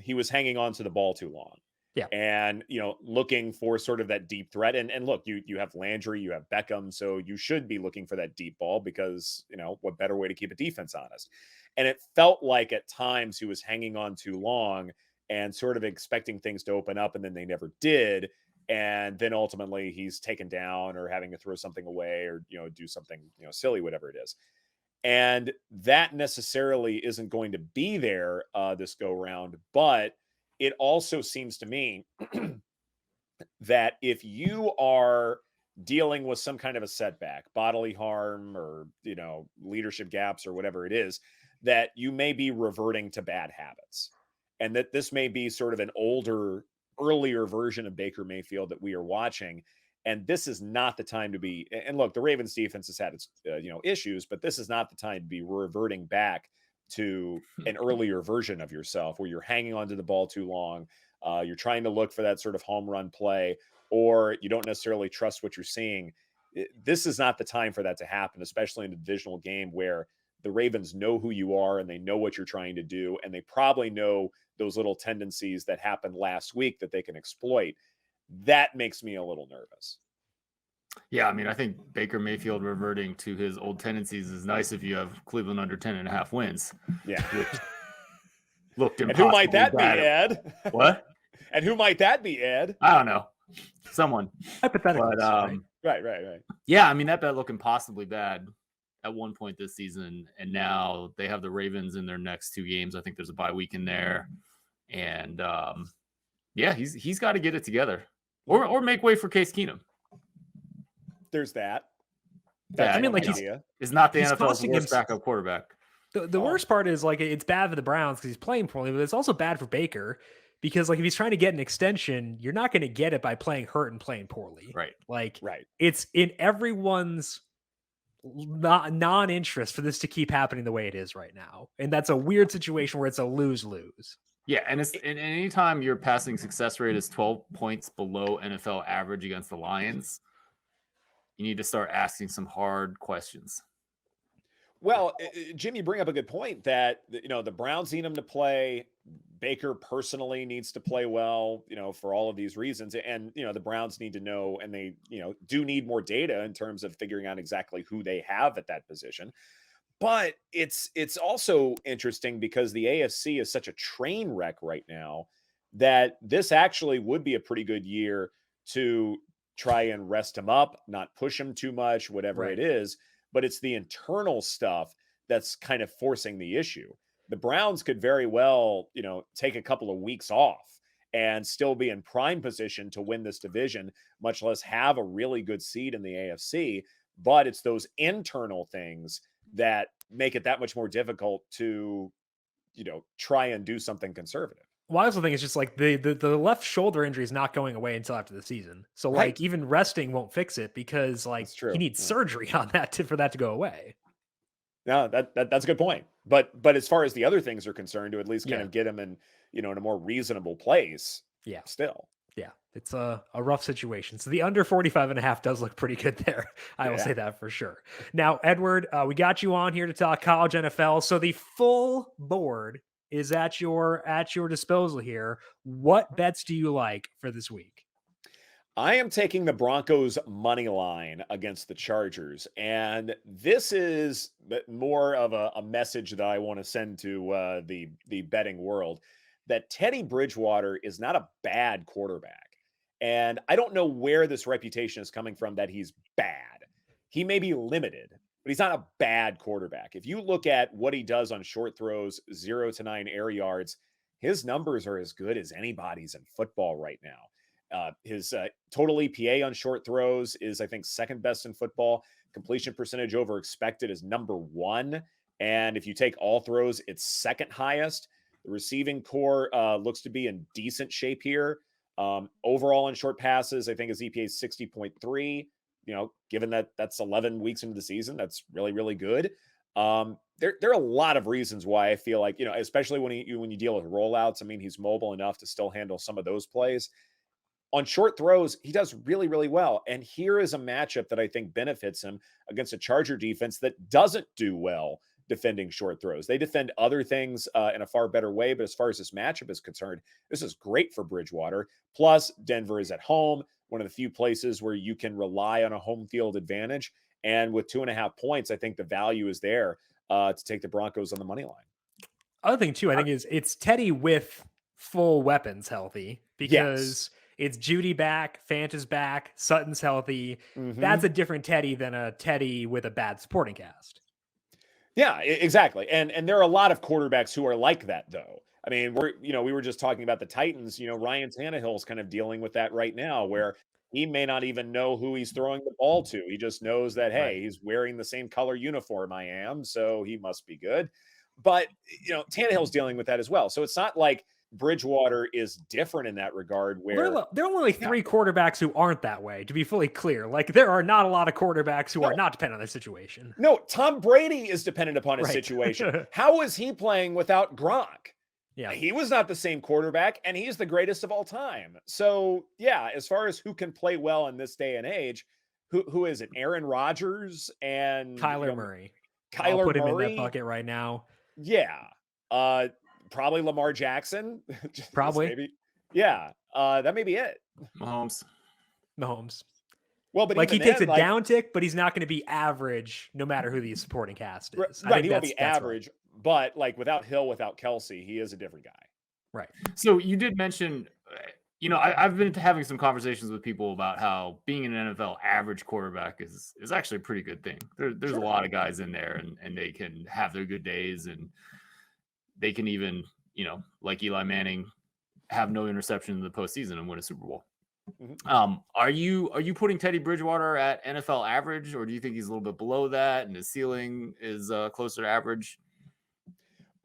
he was hanging on to the ball too long. Yeah. And, looking for sort of that deep threat. And look, you have Landry, you have Beckham, so you should be looking for that deep ball because, what better way to keep a defense honest? And it felt like at times he was hanging on too long and sort of expecting things to open up, and then they never did. And then ultimately he's taken down or having to throw something away or, do something, silly, whatever it is. And that necessarily isn't going to be there this go round. But it also seems to me that if you are dealing with some kind of a setback, bodily harm or, leadership gaps or whatever it is, that you may be reverting to bad habits. And that this may be sort of an earlier version of Baker Mayfield that we are watching. And this is not the time to be. And look, the Ravens defense has had its issues, but this is not the time to be reverting back to an earlier version of yourself where you're hanging onto the ball too long. You're trying to look for that sort of home run play, or you don't necessarily trust what you're seeing. This is not the time for that to happen, especially in a divisional game where the Ravens know who you are and they know what you're trying to do. And they probably know those little tendencies that happened last week that they can exploit. That makes me a little nervous. Yeah, I mean, I think Baker Mayfield reverting to his old tendencies is nice if you have Cleveland under 10.5 wins. Yeah. Which looked impossible. And who might that be, Ed? What? And who might that be, Ed? I don't know. Someone. Hypothetically. Right. Yeah, I mean, that bet looked impossibly bad at one point this season. And now they have the Ravens in their next two games. I think there's a bye week in there. And yeah, he's got to get it together. Or make way for Case Keenum. There's that. I mean, like he's not the NFL's worst backup quarterback. The worst part is like it's bad for the Browns because he's playing poorly, but it's also bad for Baker because like if he's trying to get an extension, you're not going to get it by playing hurt and playing poorly. Right. Like right. It's in everyone's non-interest for this to keep happening the way it is right now, and that's a weird situation where it's a lose-lose. Yeah, and anytime your passing success rate is 12 points below NFL average against the Lions, you need to start asking some hard questions. Well, Jim, you bring up a good point that, the Browns need him to play. Baker personally needs to play well, for all of these reasons. And, the Browns need to know, and they, do need more data in terms of figuring out exactly who they have at that position. But it's also interesting because the AFC is such a train wreck right now that this actually would be a pretty good year to try and rest him up, not push him too much, whatever it is. But it's the internal stuff that's kind of forcing the issue. The Browns could very well, take a couple of weeks off and still be in prime position to win this division, much less have a really good seed in the AFC. But it's those internal things that make it that much more difficult to, try and do something conservative. Well, I also think it's just like the left shoulder injury is not going away until after the season. So like even resting won't fix it because like he needs surgery on that for that to go away. No, that's a good point. But as far as the other things are concerned, to at least kind of get him in, in a more reasonable place. Yeah. Still. Yeah. It's a rough situation. So the under 45.5 does look pretty good there. I will say that for sure. Now, Edward, we got you on here to talk college NFL. So the full board is at your disposal here. What bets do you like for this week? I am taking the Broncos money line against the Chargers. And this is more of a message that I want to send to the betting world, that Teddy Bridgewater is not a bad quarterback. And I don't know where this reputation is coming from that he's bad. He may be limited, but he's not a bad quarterback. If you look at what he does on short throws, 0 to 9 air yards, his numbers are as good as anybody's in football right now. His total EPA on short throws is, I think, second best in football. Completion percentage over expected is number 1. And if you take all throws, it's second highest. The receiving core looks to be in decent shape here. Overall on short passes, I think his EPA is 60.3. Given that that's 11 weeks into the season, that's really, really good. There are a lot of reasons why I feel like, especially when you deal with rollouts, I mean, he's mobile enough to still handle some of those plays. On short throws, he does really, really well. And here is a matchup that I think benefits him against a Charger defense that doesn't do well defending short throws. They defend other things in a far better way. But as far as this matchup is concerned, this is great for Bridgewater. Plus, Denver is at home, one of the few places where you can rely on a home field advantage. And with 2.5 points, I think the value is there to take the Broncos on the money line. Other thing, too, I think is it's Teddy with full weapons healthy, because it's Judy back, Fant is back, Sutton's healthy. Mm-hmm. That's a different Teddy than a Teddy with a bad supporting cast. Yeah, exactly. And there are a lot of quarterbacks who are like that, though. I mean, we were just talking about the Titans. Ryan Tannehill's kind of dealing with that right now, where he may not even know who he's throwing the ball to. He just knows that, hey, he's wearing the same color uniform I am, so he must be good. But, Tannehill's dealing with that as well. So it's not like Bridgewater is different in that regard, where there are only 3 quarterbacks who aren't that way, to be fully clear. Like, there are not a lot of quarterbacks who are not dependent on their situation. No, Tom Brady is dependent upon his situation. How is he playing without Gronk? Yeah, he was not the same quarterback, and he's the greatest of all time. So yeah, as far as who can play well in this day and age, who is it? Aaron Rodgers and Kyler Murray. I'll put him in that bucket right now. Yeah. Probably Lamar Jackson. Probably. Maybe. Yeah. That may be it. Mahomes. Well, but he takes a down tick, but he's not going to be average no matter who the supporting cast is. Right. He won't be average, but without Hill, without Kelsey, he is a different guy. Right. So you did mention, I've been having some conversations with people about how being an NFL average quarterback is actually a pretty good thing. There's a lot of guys in there, and they can have their good days, and they can even, like Eli Manning, have no interception in the postseason and win a Super Bowl. Mm-hmm. Are you putting Teddy Bridgewater at NFL average, or do you think he's a little bit below that and his ceiling is closer to average?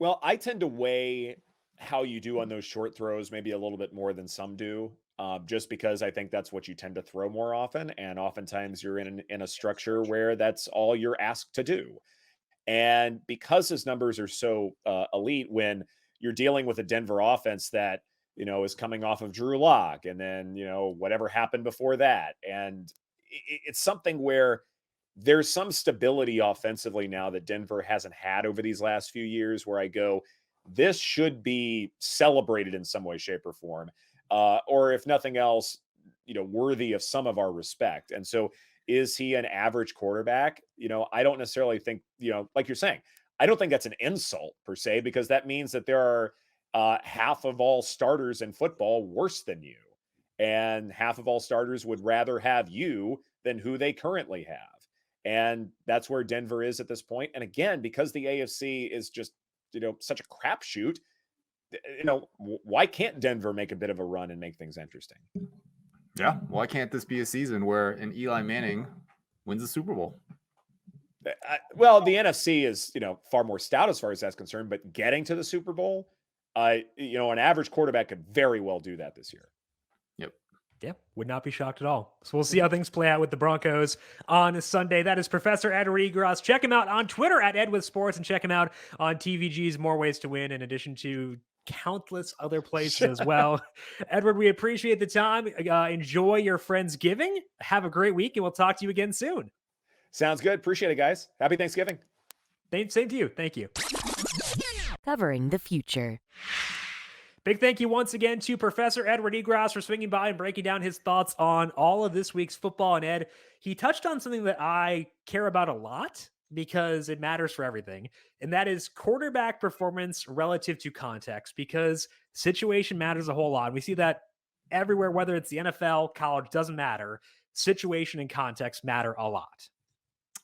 Well, I tend to weigh how you do on those short throws maybe a little bit more than some do, just because I think that's what you tend to throw more often. And oftentimes you're in a structure where that's all you're asked to do. And because his numbers are so elite, when you're dealing with a Denver offense that, is coming off of Drew Lock, and then, whatever happened before that. And it's something where there's some stability offensively now that Denver hasn't had over these last few years, where I go, this should be celebrated in some way, shape, or form. Or if nothing else, worthy of some of our respect. And so, is he an average quarterback? I don't necessarily think, like you're saying, I don't think that's an insult per se, because that means that there are half of all starters in football worse than you. And half of all starters would rather have you than who they currently have. And that's where Denver is at this point. And again, because the AFC is just, such a crapshoot, why can't Denver make a bit of a run and make things interesting? Yeah. Why can't this be a season where an Eli Manning wins the Super Bowl? Well, the NFC is, far more stout as far as that's concerned, but getting to the Super Bowl, an average quarterback could very well do that this year. Yep. Would not be shocked at all. So we'll see how things play out with the Broncos on Sunday. That is Professor Edward Egros. Check him out on Twitter at EdWithSports, and check him out on TVG's More Ways to Win, in addition to countless other places as well. Edward, we appreciate the time. Enjoy your Friendsgiving. Have a great week, and we'll talk to you again soon. Sounds good. Appreciate it, guys. Happy Thanksgiving. Same to you. Thank you. covering the future. Big thank you once again to Professor Edward Egros for swinging by and breaking down his thoughts on all of this week's football. And Ed, he touched on something that I care about a lot because it matters for everything. And that is quarterback performance relative to context, because situation matters a whole lot. We see that everywhere, whether it's the NFL, college, doesn't matter. Situation and context matter a lot.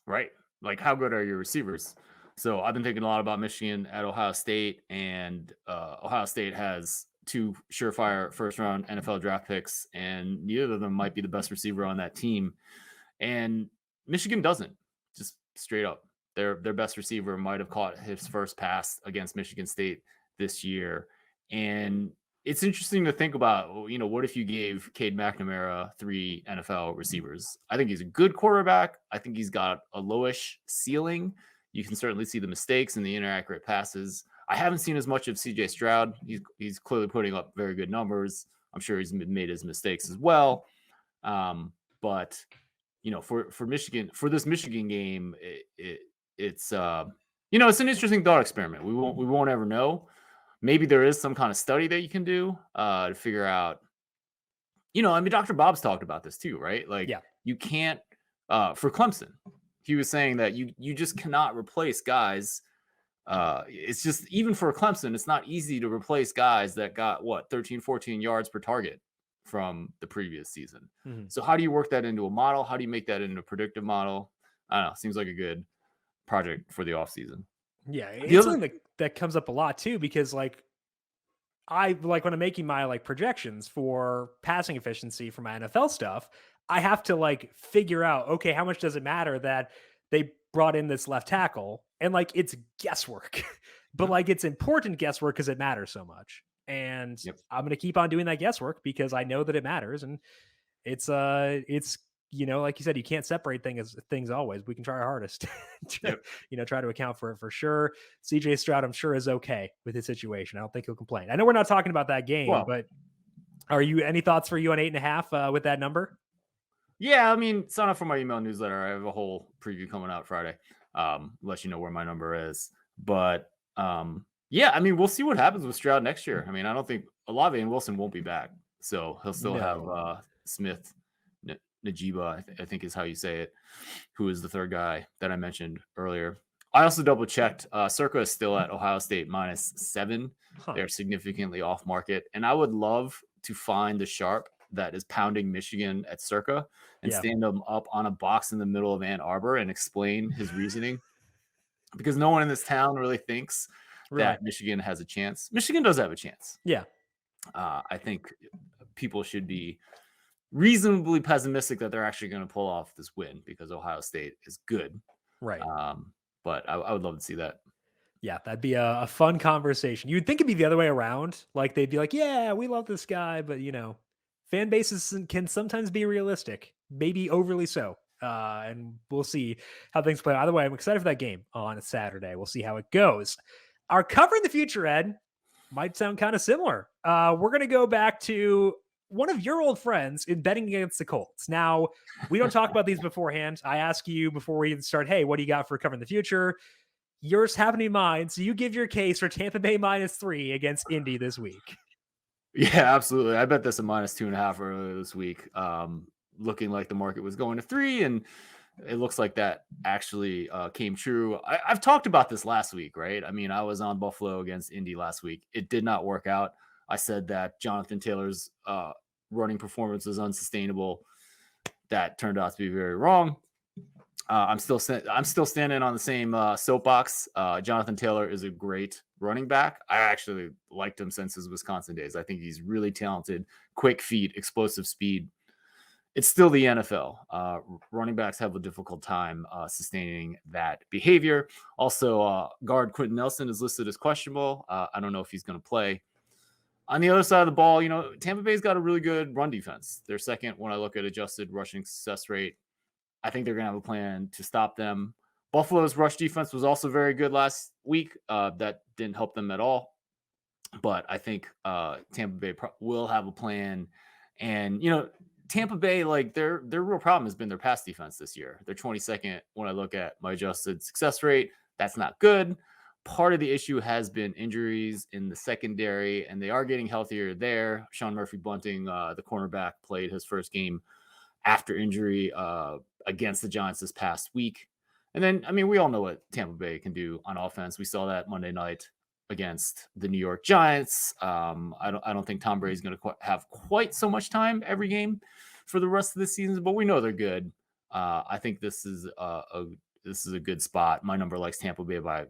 Right. Like, how good are your receivers? So I've been thinking a lot about Michigan at Ohio State, and Ohio State has 2 surefire first-round NFL draft picks, and neither of them might be the best receiver on that team. And Michigan doesn't, just straight up. Their best receiver might have caught his first pass against Michigan State this year. And it's interesting to think about, what if you gave Cade McNamara 3 NFL receivers? I think he's a good quarterback. I think he's got a lowish ceiling. You can certainly see the mistakes and the inaccurate passes. I haven't seen as much of CJ Stroud. He's clearly putting up very good numbers. I'm sure he's made his mistakes as well. But for Michigan, for this Michigan game, it's it's an interesting thought experiment. We won't ever know. Maybe there is some kind of study that you can do to figure out. Dr. Bob's talked about this too, right? You can't for Clemson. He was saying that you just cannot replace guys. It's just, even for Clemson, it's not easy to replace guys that got 13, 14 yards per target from the previous season. Mm-hmm. So how do you work that into a model? How do you make that into a predictive model? I don't know. Seems like a good project for the offseason. Yeah. It's something that comes up a lot too, because when I'm making my projections for passing efficiency for my NFL stuff, I have to figure out, okay, how much does it matter that they brought in this left tackle? And it's guesswork, but it's important guesswork because it matters so much. And I'm going to keep on doing that guesswork because I know that it matters. And it's like you said, you can't separate things always. We can try our hardest, try to account for it for sure. CJ Stroud, I'm sure, is okay with his situation. I don't think he'll complain. I know we're not talking about that game, but any thoughts for you on 8.5 with that number? Yeah, sign up for my email newsletter. I have a whole preview coming out Friday. Let you know where my number is. But we'll see what happens with Stroud next year. I don't think Olave and Wilson won't be back, so he'll still have Smith, Najiba, I think is how you say it, who is the third guy that I mentioned earlier. I also double checked. Circa is still at Ohio State -7. Huh. They're significantly off market, and I would love to find the sharp that is pounding Michigan at Circa and stand them up on a box in the middle of Ann Arbor and explain his reasoning, because no one in this town really thinks that Michigan has a chance. Michigan does have a chance. Yeah. I think people should be reasonably pessimistic that they're actually going to pull off this win because Ohio State is good. Right. But I would love to see that. Yeah, that'd be a fun conversation. You'd think it'd be the other way around. They'd be like, yeah, we love this guy, but fan bases can sometimes be realistic, maybe overly so. And we'll see how things play out. Either way, I'm excited for that game on Saturday. We'll see how it goes. Our covering the future, Ed, might sound kind of similar. We're going to go back to one of your old friends in betting against the Colts. Now, we don't talk about these beforehand. I ask you before we even start, hey, what do you got for covering the future? Yours happening mine. So you give your case for Tampa Bay -3 against Indy this week. Yeah, absolutely. I bet this a -2.5 earlier this week. Looking like the market was going to 3, and it looks like that actually came true. I've talked about this last week, right? I was on Buffalo against Indy last week. It did not work out. I said that Jonathan Taylor's running performance was unsustainable. That turned out to be very wrong. I'm still standing on the same soapbox. Jonathan Taylor is a great running back. I actually liked him since his Wisconsin days. I think he's really talented, quick feet, explosive speed. It's still the NFL. Running backs have a difficult time sustaining that behavior. Also, guard Quentin Nelson is listed as questionable. I don't know if he's going to play. On the other side of the ball, Tampa Bay's got a really good run defense. They're second when I look at adjusted rushing success rate. I think they're going to have a plan to stop them. Buffalo's rush defense was also very good last week. That didn't help them at all. But I think Tampa Bay will have a plan. And, Tampa Bay, their real problem has been their pass defense this year. They're 22nd when I look at my adjusted success rate. That's not good. Part of the issue has been injuries in the secondary, and they are getting healthier there. Sean Murphy-Bunting, the cornerback, played his first game after injury against the Giants this past week. And then, I mean, we all know what Tampa Bay can do on offense. We saw that Monday night against the New York Giants. I don't think Tom Brady's going to have quite so much time every game for the rest of the season, but we know they're good. I think this is a good spot. My number likes Tampa Bay by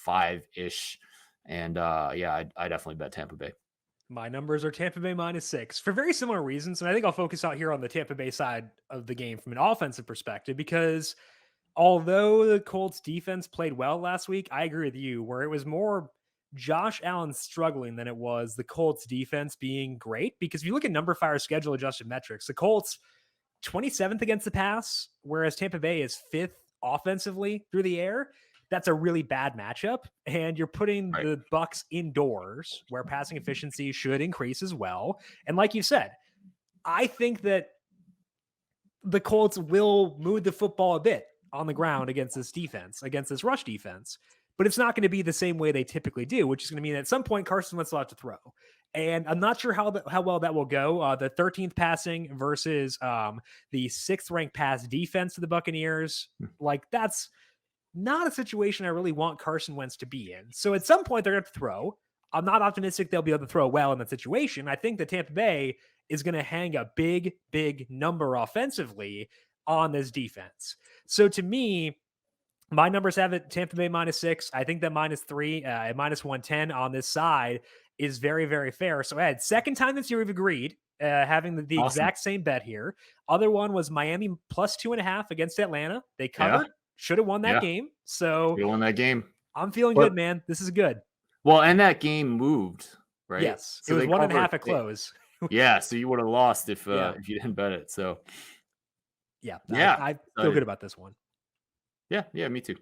5-ish. And I definitely bet Tampa Bay. My numbers are Tampa Bay -6 for very similar reasons. And I think I'll focus out here on the Tampa Bay side of the game from an offensive perspective, because although the Colts defense played well last week, I agree with you where it was more Josh Allen struggling than it was the Colts defense being great. Because if you look at numberFire schedule adjusted metrics, the Colts 27th against the pass, whereas Tampa Bay is 5th offensively through the air. That's a really bad matchup, and you're putting the Bucs indoors where passing efficiency should increase as well. And like you said, I think that the Colts will move the football a bit on the ground against this defense, against this rush defense, but it's not going to be the same way they typically do, which is going to mean at some point Carson Wentz will have to throw. And I'm not sure how well that will go. The 13th passing versus the 6th ranked pass defense to the Buccaneers. Like, that's not a situation I really want Carson Wentz to be in. So at some point they're going to throw. I'm not optimistic they'll be able to throw well in that situation. I think that Tampa Bay is going to hang a big, big number offensively on this defense. So to me, my numbers have it Tampa Bay -6. I think that -3 at -110 on this side is very, very fair. So Ed, second time this year we've agreed, having the Awesome. exact same bet here. Other one was Miami +2.5 against Atlanta. They covered. Yeah. Should have won that game. So you won that game. I'm feeling good, man. This is good. Well, and that game moved, right? Yes. So it was 1.5 at it. close. Yeah. So you would have lost if you didn't bet it. So yeah. I feel excited. good about this one. Yeah, me too.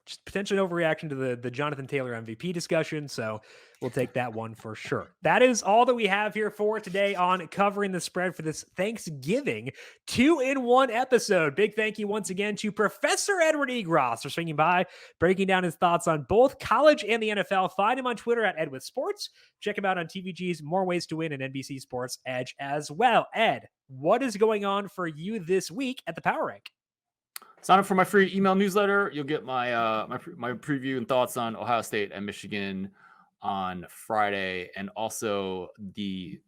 Just potentially an overreaction to the Jonathan Taylor MVP discussion. So we'll take that one for sure. That is all that we have here for today on Covering the Spread for this Thanksgiving 2-in-1 episode. Big thank you once again to Professor Edward Egros for swinging by, breaking down his thoughts on both college and the NFL. Find him on Twitter at EdWithSports. Check him out on TVG's More Ways to Win and NBC Sports Edge as well. Ed, what is going on for you this week at the Power Rank? Sign up for my free email newsletter. You'll get my my preview and thoughts on Ohio State and Michigan on Friday, and also the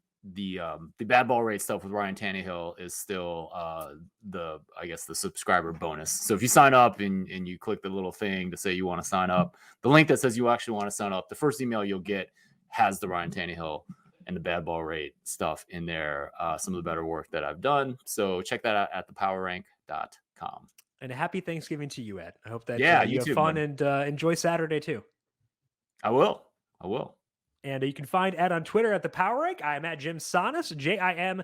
bad ball rate stuff with Ryan Tannehill is still the subscriber bonus. So if you sign up and you click the little thing to say you want to sign up, the link that says you actually want to sign up, the first email you'll get has the Ryan Tannehill and the bad ball rate stuff in there. Some of the better work that I've done. So check that out at thepowerrank.com. And a happy Thanksgiving to you, Ed. I hope that you have too, fun, man. and enjoy Saturday too. I will. And you can find Ed on Twitter at the Power Rank. I am at Jim Sannes, JimSannes.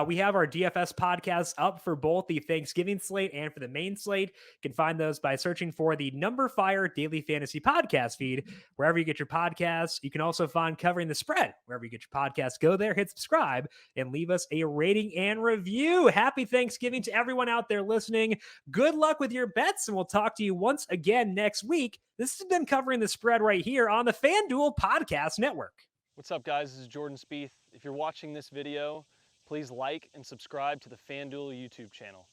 We have our DFS podcasts up for both the Thanksgiving slate and for the main slate. You can find those by searching for the numberFire Daily Fantasy Podcast feed, wherever you get your podcasts. You can also find Covering the Spread, wherever you get your podcasts. Go there, hit subscribe, and leave us a rating and review. Happy Thanksgiving to everyone out there listening. Good luck with your bets, and we'll talk to you once again next week. This has been Covering the Spread right here on the FanDuel Podcast Network. What's up, guys? This is Jordan Spieth. If you're watching this video, please like and subscribe to the FanDuel YouTube channel.